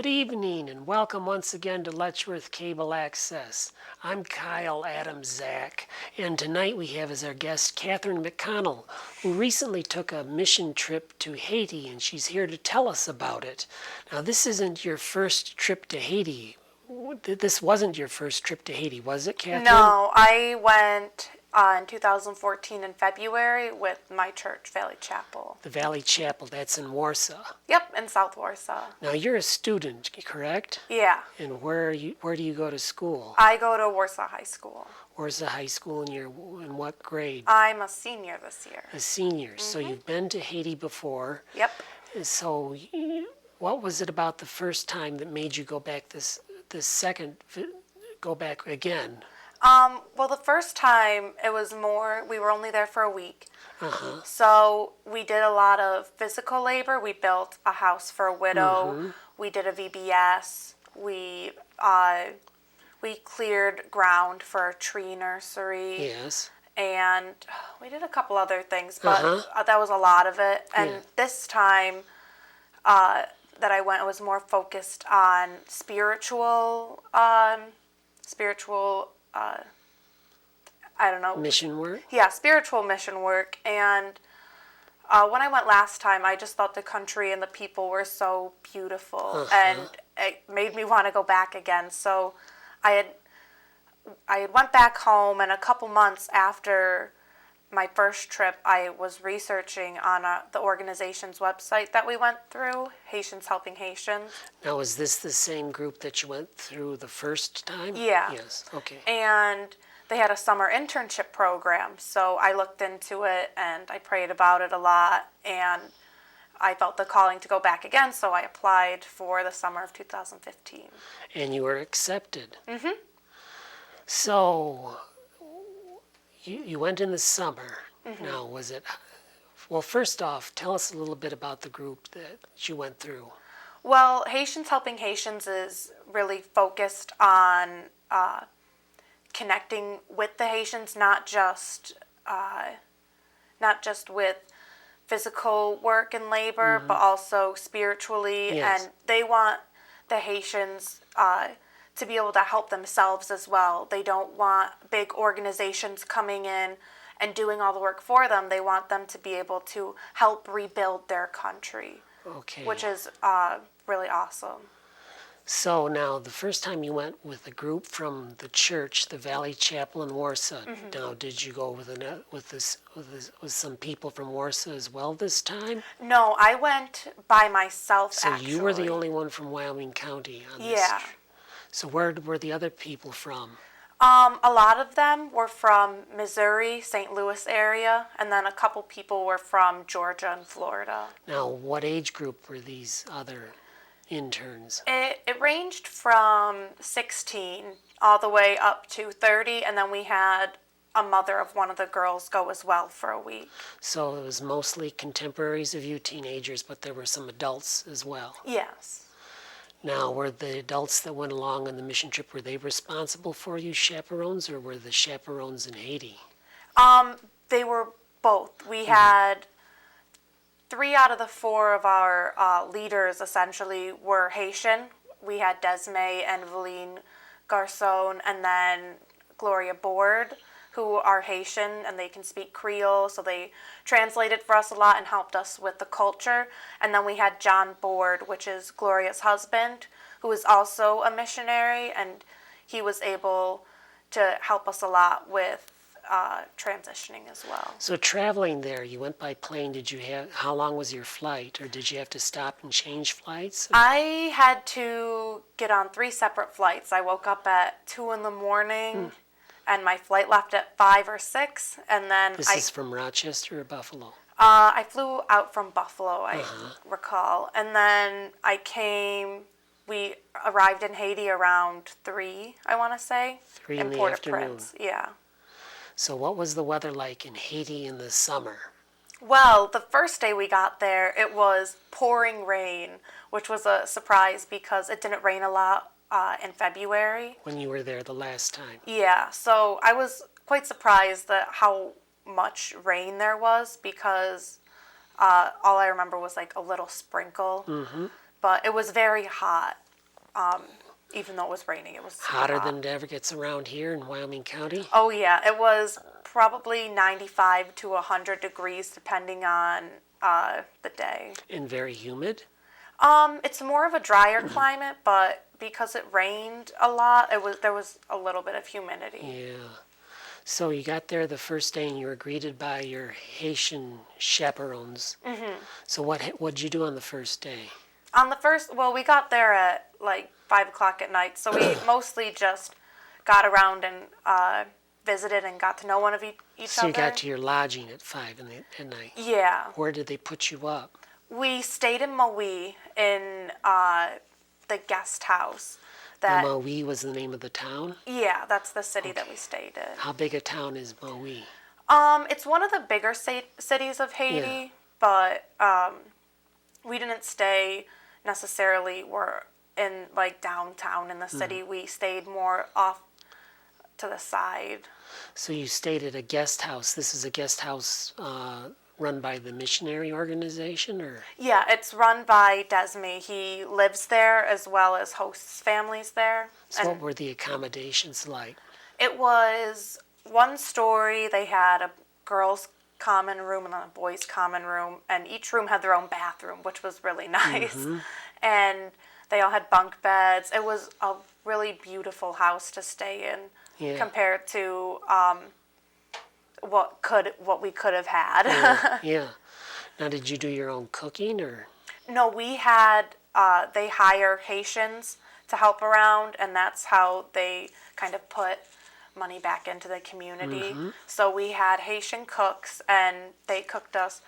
Good evening and welcome once again to Letchworth Cable Access. I'm Kyle Adamczak, and tonight we have as our guest Kathryn MacConnell, who recently took a mission trip to Haiti, and she's here to tell us about it. Now, this isn't your first trip to Haiti. This wasn't your first trip to Haiti, was it, Kathryn? No, I went in 2014 in February with my church, Valley Chapel. The Valley Chapel, that's in Warsaw. Yep, in South Warsaw. Now, you're a student, correct? Yeah. And where do you go to school? I go to Warsaw High School. Warsaw High School, and you're in what grade? I'm a senior this year. A senior. So you've been to Haiti before. Yep. So what was it about the first time that made you go back go back again? Well, the first time it was we were only there for a week. Uh-huh. So we did a lot of physical labor. We built a house for a widow. Mm-hmm. We did a VBS. We cleared ground for a tree nursery. Yes. And we did a couple other things, but that was a lot of it. And this time that I went, it was more focused on spiritual, I don't know. Mission work? Yeah, spiritual mission work. And when I went last time, I just thought the country and the people were so beautiful. And it made me want to go back again. So I went back home, and a couple months after my first trip, I was researching on the organization's website that we went through, Haitians Helping Haitians. Now, is this the same group that you went through the first time? Yeah. Yes, okay. And they had a summer internship program, so I looked into it and I prayed about it a lot, and I felt the calling to go back again, so I applied for the summer of 2015. And you were accepted. Mm-hmm. So you went in the summer. Mm-hmm. Now, well, first off, tell us a little bit about the group that you went through. Well, Haitians Helping Haitians is really focused on connecting with the Haitians, not just with physical work and labor, but also spiritually. Yes. And they want the Haitians to be able to help themselves as well. They don't want big organizations coming in and doing all the work for them. They want them to be able to help rebuild their country, which is really awesome. So now, the first time you went with a group from the church, the Valley Chapel in Warsaw. Now, did you go with some people from Warsaw as well this time? No, I went by myself. So actually. you were the only one from Wyoming County on this. Yeah. So where were the other people from? A lot of them were from Missouri, St. Louis area, and then a couple people were from Georgia and Florida. Now, what age group were these other interns? It ranged from 16 all the way up to 30, and then we had a mother of one of the girls go as well for a week. So it was mostly contemporaries of you teenagers, but there were some adults as well. Yes. Now, were the adults that went along on the mission trip, were they responsible for you chaperones, or were the chaperones in Haiti? They were both. We had 3 out of the 4 of our leaders essentially were Haitian. We had Desme and Valine Garcon, and then Gloria Board, who are Haitian, and they can speak Creole, so they translated for us a lot and helped us with the culture. And then we had John Board, which is Gloria's husband, who is also a missionary, and he was able to help us a lot with transitioning as well. So traveling there, you went by plane. How long was your flight, or did you have to stop and change flights? I had to get on 3 separate flights. I woke up at 2 in the morning, and my flight left at 5 or 6, and then This is from Rochester or Buffalo? I flew out from Buffalo, I recall, and then we arrived in Haiti around 3, I want to say. 3 in the afternoon. Yeah. So what was the weather like in Haiti in the summer? Well, the first day we got there, it was pouring rain, which was a surprise because it didn't rain a lot in February. When you were there the last time? Yeah, so I was quite surprised at how much rain there was because all I remember was like a little sprinkle. Mm-hmm. But it was very hot. even though it was raining. It was super Hotter hot. than it ever gets around here in Wyoming County? Oh yeah, it was probably 95 to 100 degrees depending on the day. And very humid? It's more of a drier climate, but because it rained a lot, there was a little bit of humidity. Yeah. So you got there the first day and you were greeted by your Haitian chaperones. Mm-hmm. So what'd you do on the first day? On the first, well, we got there at like 5 o'clock at night, so we mostly just got around and visited and got to know one of each So other. you got to your lodging at 5 at night. Yeah. Where did they put you up? We stayed in Maui in the guest house. Maui was the name of the town? Yeah, that's the city that we stayed in. How big a town is Maui? It's one of the bigger cities of Haiti, but we didn't stay necessarily in like downtown in the city. We stayed more off to the side. So you stayed at a guest house. This is a guest house run by the missionary organization, or? Yeah, it's run by Desme. He lives there as well as hosts families there. So And what were the accommodations like? it was one story. They had a girls' common room and then a boys' common room, and each room had their own bathroom, which was really nice. Mm-hmm. And they all had bunk beds. It was a really beautiful house to stay in compared to what we could have had. Yeah. Now, did you do your own cooking, or? No, we had, they hire Haitians to help around, and that's how they kind of put money back into the community. So we had Haitian cooks, and they cooked us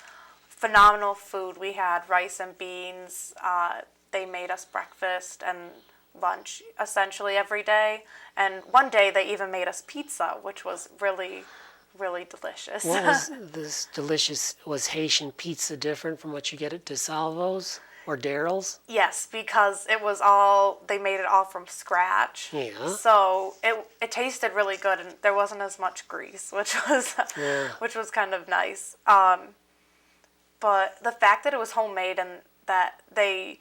phenomenal food. We had rice and beans. They made us breakfast and lunch essentially every day. And one day they even made us pizza, which was really, really delicious. What was this delicious? Was Haitian pizza different from what you get at DeSalvo's or Daryl's? Yes, because they made it all from scratch. Yeah. So it tasted really good, and there wasn't as much grease, which was kind of nice. But the fact that it was homemade and that they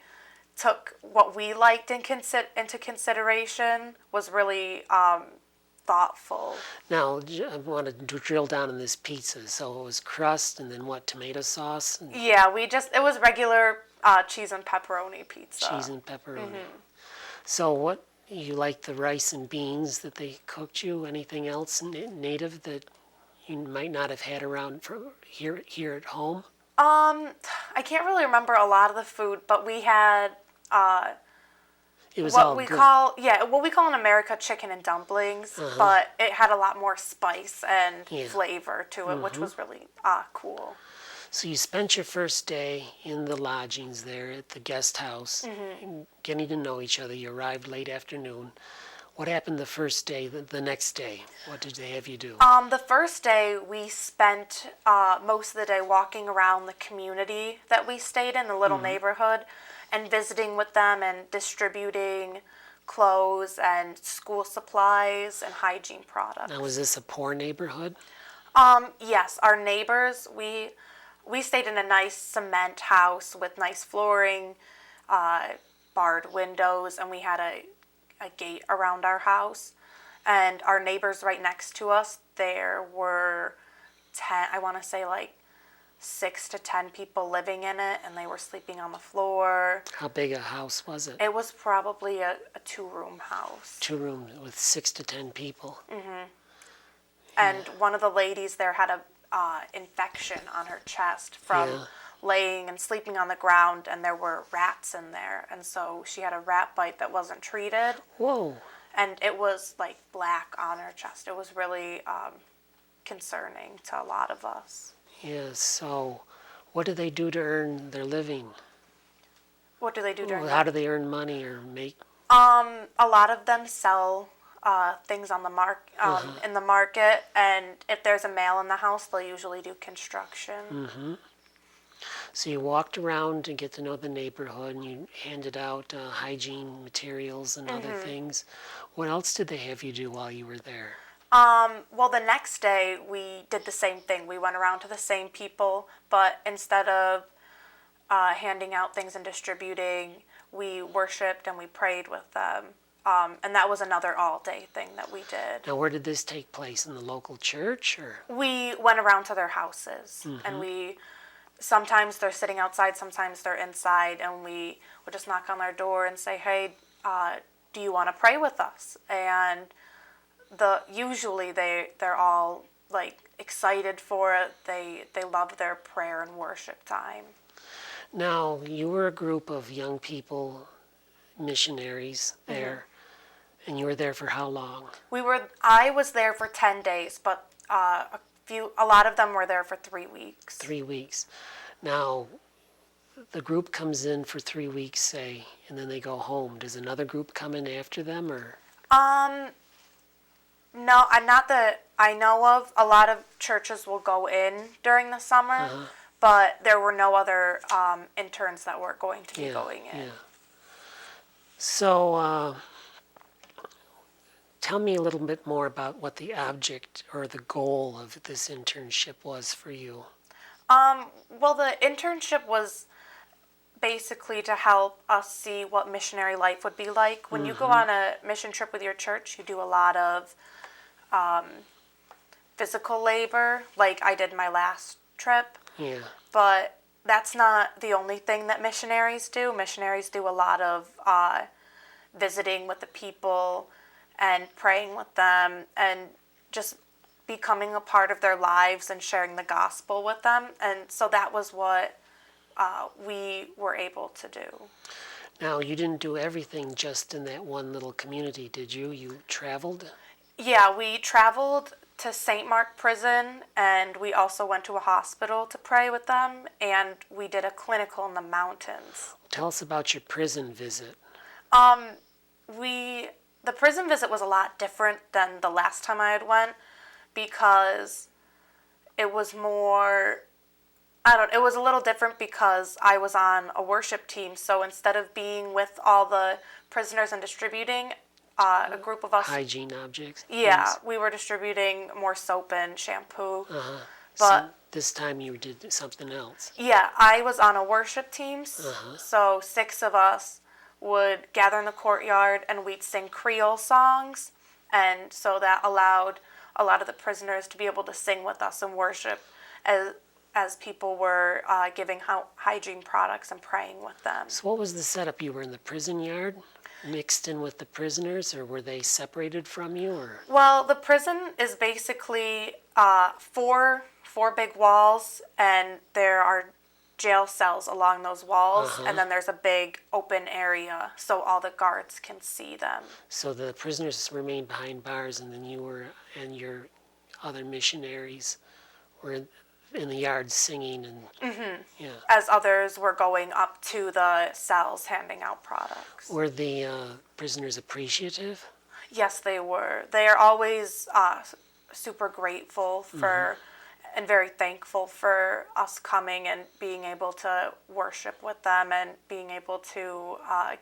took what we liked into consideration was really thoughtful. Now, I want to drill down on this pizza. So it was crust and then what, tomato sauce? And Yeah, it was regular cheese and pepperoni pizza. cheese and pepperoni. So what, you like the rice and beans that they cooked you? Anything else native that you might not have had around from here at home? I can't really remember a lot of the food, but we had It was what all we good. what we call in America chicken and dumplings, but it had a lot more spice and flavor to it, which was really cool. So you spent your first day in the lodgings there at the guest house, getting to know each other. You arrived late afternoon. What happened the first day, the next day? What did they have you do? The first day we spent most of the day walking around the community that we stayed in, the little neighborhood, and visiting with them and distributing clothes and school supplies and hygiene products. Now, was this a poor neighborhood? Yes, our neighbors, we stayed in a nice cement house with nice flooring, barred windows, and we had a gate around our house. And our neighbors right next to us, there were 10, I want to say like 6 to 10 people living in it, and they were sleeping on the floor. How big a house was it? It was probably a 2-room house. 2 rooms with 6 to 10 people. And one of the ladies there had a infection on her chest from laying and sleeping on the ground, and there were rats in there, and so she had a rat bite that wasn't treated. Whoa. And it was like black on her chest. It was really concerning to a lot of us. Yeah, so what do they do to earn their living? What do they do during How do they earn money or make? A lot of them sell things on the in the market, and if there's a male in the house, they'll usually do construction. So you walked around to get to know the neighborhood, and you handed out hygiene materials and other things. What else did they have you do while you were there? Well, the next day we did the same thing. We went around to the same people, but instead of handing out things and distributing, we worshiped and we prayed with them. And that was another all-day thing that we did. Now, where did this take place? In the local church, or? We went around to their houses, and sometimes they're sitting outside, sometimes they're inside, and we would just knock on their door and say, hey, do you want to pray with us? And usually they're all like excited for it. They love their prayer and worship time. Now, you were a group of young people, missionaries there, and you were there for how long? I was there for 10 days, but a lot of them were there for 3 weeks. 3 weeks. Now, the group comes in for 3 weeks, say, and then they go home. Does another group come in after them, or? No, not that I know of. A lot of churches will go in during the summer, but there were no other interns that were going to be going in. Yeah. So, tell me a little bit more about what the object or the goal of this internship was for you. Well, the internship was basically to help us see what missionary life would be like. When you go on a mission trip with your church, you do a lot of physical labor, like I did my last trip. Yeah. But that's not the only thing that missionaries do. Missionaries do a lot of visiting with the people and praying with them and just becoming a part of their lives and sharing the gospel with them. And so that was what we were able to do. Now, you didn't do everything just in that one little community, did you? You traveled? Yeah, we traveled to St. Mark Prison, and we also went to a hospital to pray with them, and we did a clinical in the mountains. Tell us about your prison visit. The prison visit was a lot different than the last time I had went because it was more, it was a little different because I was on a worship team, so instead of being with all the prisoners and distributing, a group of us... Hygiene objects? Yeah, Yes. we were distributing more soap and shampoo. So But this time you did something else. yeah, I was on a worship team, so 6 of us would gather in the courtyard and we'd sing Creole songs, and so that allowed a lot of the prisoners to be able to sing with us and worship as people were giving hygiene products and praying with them. So what was the setup? You were in the prison yard, mixed in with the prisoners, or were they separated from you? Or? Well, the prison is basically four big walls, and there are jail cells along those walls, and then there's a big open area so all the guards can see them. So the prisoners remained behind bars, and then you were and your other missionaries were in the yard singing and yeah. As others were going up to the cells handing out products. Were the prisoners appreciative? Yes, they were. They are always super grateful for and very thankful for us coming and being able to worship with them and being able to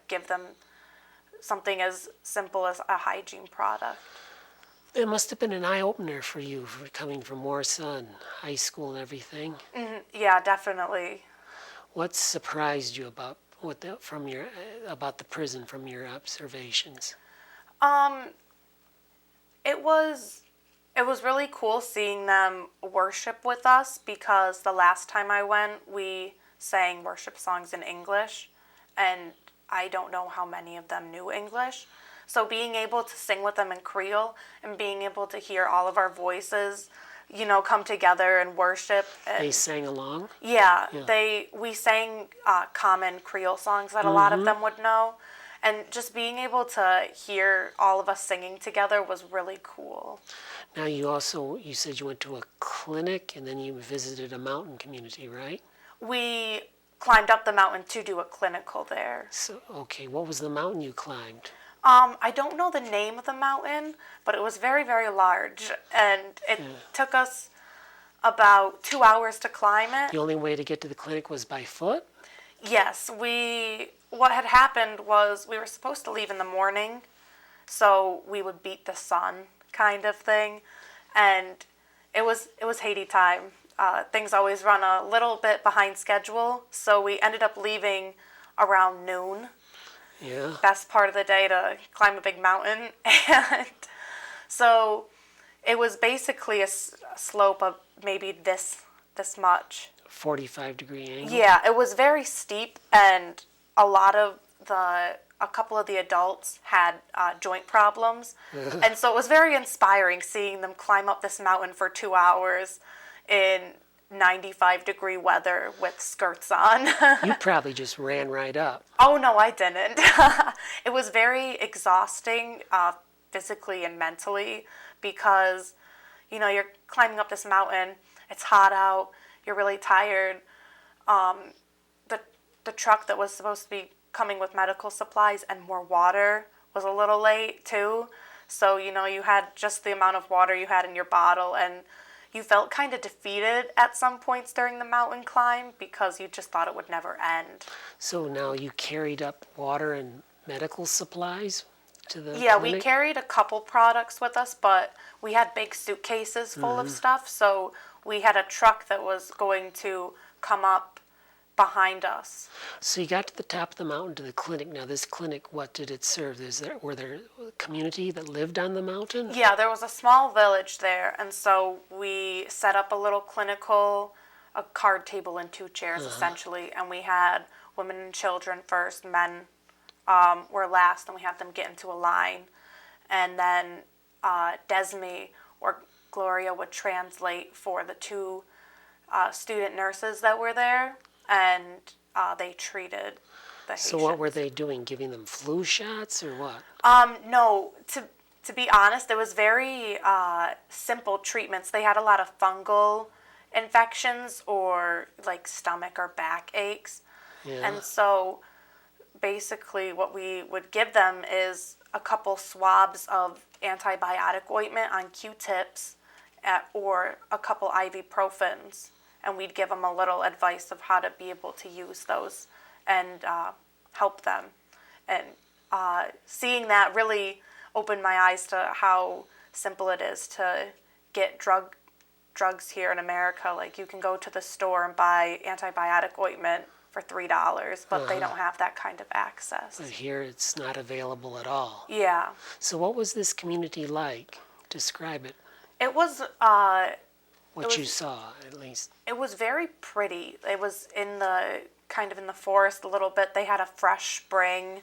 give them something as simple as a hygiene product. It must have been an eye-opener for you, for coming from Warsaw and high school and everything. Yeah, definitely. What surprised you about about the prison from your observations? It was really cool seeing them worship with us because the last time I went, we sang worship songs in English, and I don't know how many of them knew English. So being able to sing with them in Creole and being able to hear all of our voices, come together and worship. They sang along? Yeah. We sang common Creole songs that a lot of them would know. And just being able to hear all of us singing together was really cool. Now you said you went to a clinic and then you visited a mountain community, right? We climbed up the mountain to do a clinical there. So, okay, what was the mountain you climbed? I don't know the name of the mountain, but it was very, very large, and it took us about 2 hours to climb it. The only way to get to the clinic was by foot? Yes, what had happened was we were supposed to leave in the morning, so we would beat the sun kind of thing, and it was Haiti time. Things always run a little bit behind schedule, so we ended up leaving around noon. Yeah. best part of the day to climb a big mountain. And so it was basically a slope of maybe this much. 45-degree angle. Yeah, it was very steep, and a couple of the adults had joint problems, and so it was very inspiring seeing them climb up this mountain for 2 hours in 95-degree weather with skirts on. You probably just ran right up. Oh no, I didn't. It was very exhausting, physically and mentally, because you're climbing up this mountain. It's hot out. You're really tired. The truck that was supposed to be coming with medical supplies and more water was a little late too. So you had just the amount of water you had in your bottle, and you felt kind of defeated at some points during the mountain climb because you just thought it would never end. So now you carried up water and medical supplies to the Yeah, clinic? we carried a couple products with us, but we had big suitcases full of stuff, so we had a truck that was going to come up behind us. So you got to the top of the mountain to the clinic. Now this clinic, what did it serve? Were there a community that lived on the mountain? Yeah, there was a small village there, and so we set up a card table and 2 chairs essentially, and we had women and children first, men were last, and we had them get into a line, and then Desme or Gloria would translate for the 2 student nurses that were there, and they treated the Haitians. So what were they doing? Giving them flu shots or what? No, to be honest, it was very simple treatments. They had a lot of fungal infections or like stomach or back aches. Yeah. And so basically what we would give them is a couple swabs of antibiotic ointment on Q-tips or a couple ibuprofens. And we'd give them a little advice of how to be able to use those and help them. And seeing that really opened my eyes to how simple it is to get drugs here in America. Like you can go to the store and buy antibiotic ointment for $3, but they don't have that kind of access. But here it's not available at all. Yeah. So what was this community like? Describe it. It was What you saw, at least. It was very pretty. It was in the forest a little bit. They had a fresh spring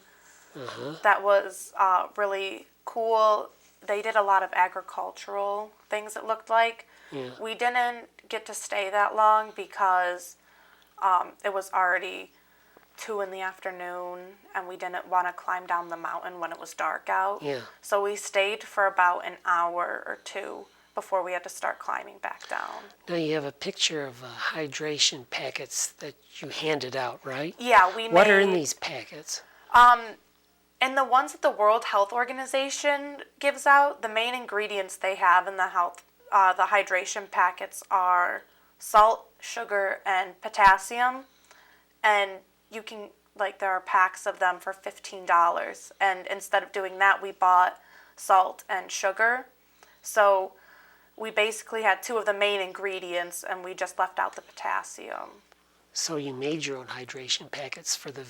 that was really cool. They did a lot of agricultural things, it looked like. Yeah. We didn't get to stay that long because it was already 2 in the afternoon, and we didn't want to climb down the mountain when it was dark out. Yeah. So we stayed for about an hour or 2 before we had to start climbing back down. Now you have a picture of hydration packets that you handed out, right? Yeah, What are in these packets? And the ones that the World Health Organization gives out, the main ingredients they have in the hydration packets are salt, sugar, and potassium. And you can, there are packs of them for $15. And instead of doing that, we bought salt and sugar. So we basically had 2 of the main ingredients, and we just left out the potassium. So you made your own hydration packets for the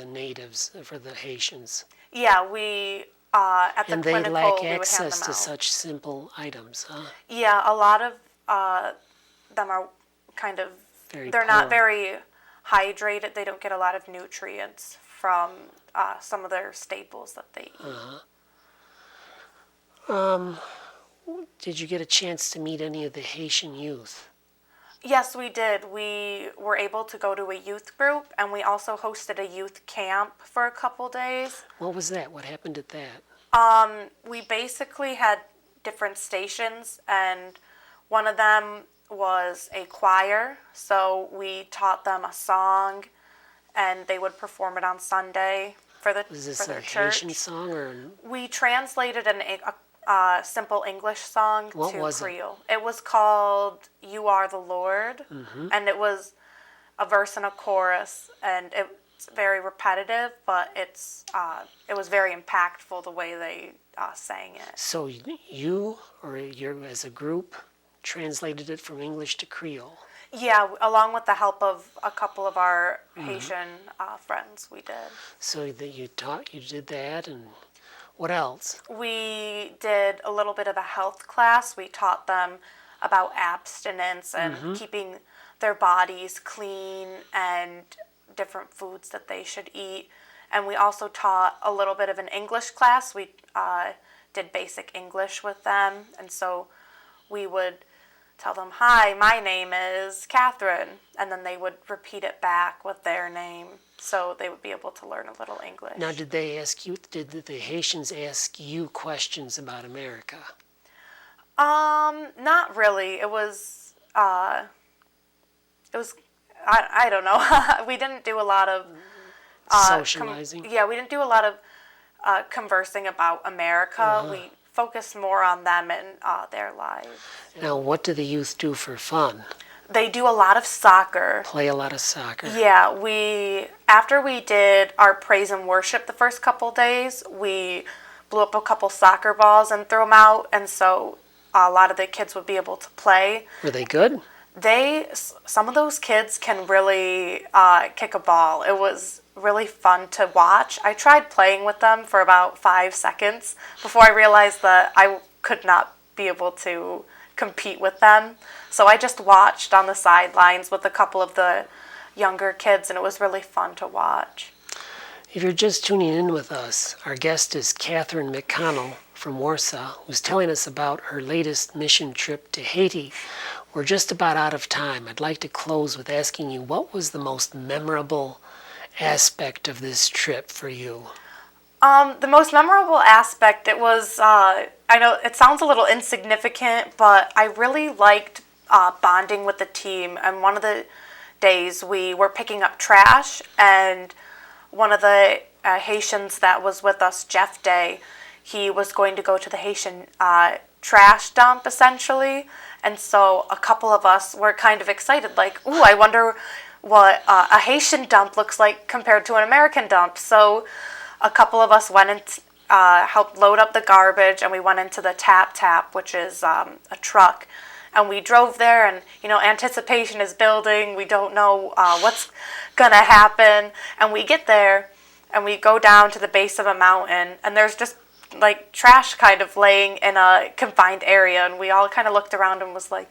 natives, for the Haitians. Yeah, we at the And they clinical lack we would hand access them to out. such simple items, huh? Yeah, a lot of them are kind of they're not poor. very hydrated. They don't get a lot of nutrients from some of their staples that they eat. Did you get a chance to meet any of the Haitian youth? Yes, we did. We were able to go to a youth group, and we also hosted a youth camp for a couple days. What was that? What happened at that? We basically had different stations, and one of them was a choir. So we taught them a song, and they would perform it on Sunday for their Was this a church. Haitian song or? We translated a simple English song What to was it? Creole. It was called "You Are the Lord," and it was a verse and a chorus, and it's very repetitive, but it was very impactful the way they sang it. So you or you as a group translated it from English to Creole. Yeah, along with the help of a couple of our Haitian friends, we did. So that you did that, and what else? We did a little bit of a health class. We taught them about abstinence and keeping their bodies clean and different foods that they should eat. And we also taught a little bit of an English class. We did basic English with them. And so we would tell them, "Hi, my name is Kathryn." And then they would repeat it back with their name. So they would be able to learn a little English. Now, did the Haitians ask you questions about America? Not really. It was, I don't know. We didn't do a lot of Socializing? yeah, we didn't do a lot of conversing about America. We focused more on them and their lives. Now, what do the youth do for fun? They do a lot of soccer. Play a lot of soccer? Yeah, after we did our praise and worship the first couple days, we blew up a couple soccer balls and threw them out, and so a lot of the kids would be able to play. Were they good? Some of those kids can really kick a ball. It was really fun to watch. I tried playing with them for about 5 seconds before I realized that I could not be able to compete with them. So I just watched on the sidelines with a couple of the younger kids, and it was really fun to watch. If you're just tuning in with us, our guest is Kathryn MacConnell from Warsaw, who's telling us about her latest mission trip to Haiti. We're just about out of time. I'd like to close with asking you, what was the most memorable aspect of this trip for you? The most memorable aspect, it was, I know it sounds a little insignificant, but I really liked bonding with the team. And one of the days we were picking up trash, and one of the Haitians that was with us, Jeff Day, he was going to go to the Haitian trash dump, essentially. And so a couple of us were kind of excited, like, ooh, I wonder what a Haitian dump looks like compared to an American dump. So a couple of us went and helped load up the garbage, and we went into the tap, which is a truck. And we drove there, and, anticipation is building. We don't know what's going to happen. And we get there, and we go down to the base of a mountain, and there's just like trash kind of laying in a confined area, and we all kind of looked around and was like,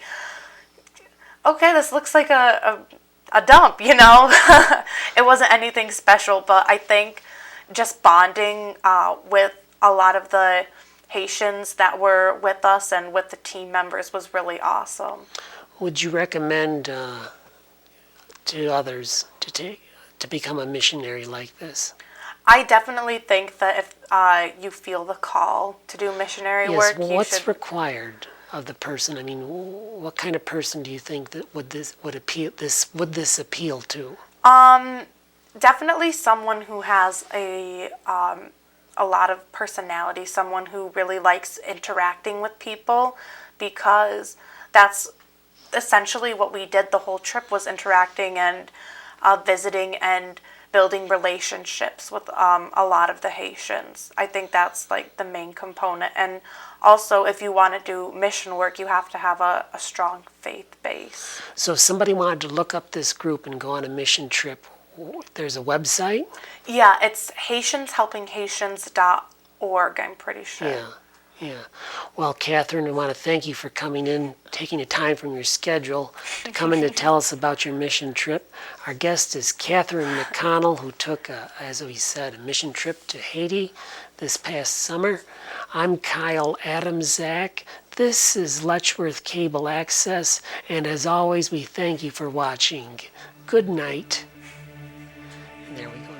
okay, this looks like a dump, It wasn't anything special, but I think just bonding with a lot of the Haitians that were with us and with the team members was really awesome. Would you recommend to others to become a missionary like this? I definitely think that if you feel the call to do missionary work, well, you what's should. required of the person? I mean, what kind of person do you think that would this appeal to? Definitely someone who has a lot of personality, someone who really likes interacting with people, because that's essentially what we did the whole trip, was interacting and visiting and building relationships with a lot of the Haitians. I think that's like the main component. And also, if you want to do mission work, you have to have a strong faith base. So if somebody wanted to look up this group and go on a mission trip, there's a website? Yeah, it's HaitiansHelpingHaitians.org, I'm pretty sure. Yeah. Well, Kathryn, I want to thank you for coming in, taking the time from your schedule to come in to tell us about your mission trip. Our guest is Kathryn MacConnell, who took, as we said, a mission trip to Haiti this past summer. I'm Kyle Adamczak. This is Letchworth Cable Access, and as always, we thank you for watching. Good night. And there we go.